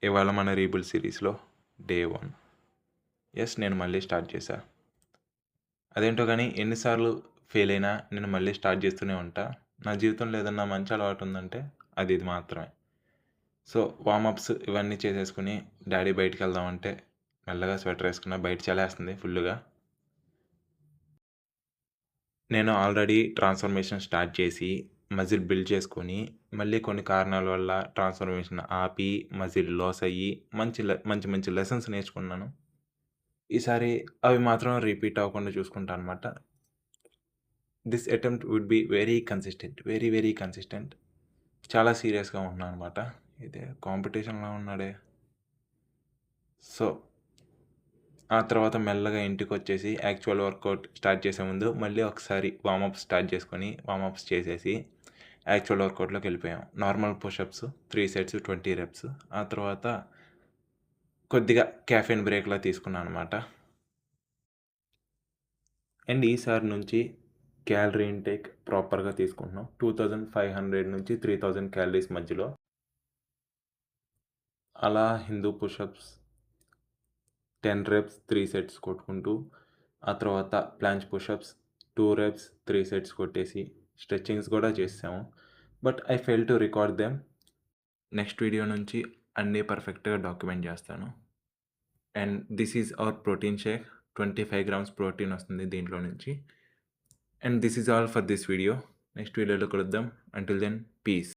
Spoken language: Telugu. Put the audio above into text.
ఇవాళ మన రీబుల్డ్ సిరీస్‌లో డే 1. యెస్, నేను మళ్ళీ స్టార్ట్ చేశా. అదేంటో గానీ ఎన్ని సార్లు ఫెయిల్ అయినా నేను మళ్ళీ స్టార్ట్ చేస్తూనే ఉంటా. నా జీవితంలో ఏదన్నా మంచి అలవాటు ఉందంటే అది ఇది మాత్రమే. సో, వార్మప్స్ ఇవన్నీ చేసేసుకొని డాడీ బయటికెళ్దామంటే మెల్లగా స్వెటర్ ఏసుకున్నా. బయట చలేస్తుంది ఫుల్లుగా. నేను ఆల్రెడీ ట్రాన్స్‌ఫర్మేషన్ స్టార్ట్ చేసి, మజిల్ బిల్డ్ చేసుకొని, మళ్ళీ కొన్ని కారణాల వల్ల ట్రాన్స్‌ఫర్మేషన్ ఆపి, మజిల్ లాస్ అయ్యి, మంచి మంచి లెసన్స్ నేర్చుకున్నాను. ఈసారి అవి మాత్రం రిపీట్ అవ్వకుండా చూసుకుంటా అనమాట. This attempt would be very consistent. Very, very consistent. చాలా సీరియస్‌గా ఉంటున్నా అనమాట. ఇదే కాంపిటీషన్‌లా ఉన్నాడే. సో, ఆ తర్వాత మెల్లగా ఇంటికొచ్చేసి యాక్చువల్ వర్కౌట్ స్టార్ట్ చేసే ముందు మళ్ళీ ఒకసారి వార్మప్స్ స్టార్ట్ చేసుకొని, వార్మప్స్ చేసేసి యాక్చువల్ వర్కౌట్‌లోకెళ్ళిపోయాం. Normal pushups 3 sets 20 reps. ఆ తర్వాత కొద్దిగా కాఫెయిన్ బ్రేక్‌లా తీసుకున్నా అనమాట. అండ్ ఈసారి నుంచి క్యాలరీ ఇంటేక్ ప్రాపర్‌గా తీసుకుంటున్నాం. 2500 నుంచి 3000 క్యాలరీస్ మధ్యలో. అలా హిందూ పుషప్స్ 10 రెప్స్ 3 సెట్స్ కొట్టుకుంటూ, ఆ తర్వాత ప్లాంక్ పుషప్స్ 2 రెప్స్ 3 సెట్స్ కొట్టేసి స్ట్రెచింగ్స్ గూడా చేసాము. But I fail to record them. Next video నుంచి అన్నీ పర్ఫెక్ట్‌గా డాక్యుమెంట్ చేస్తాను. And this is our protein shake. 25 grams protein వస్తుంది దీంట్లో నుంచి. And this is all for this video. Next వీడియోలో కలుద్దాం. Until then piece.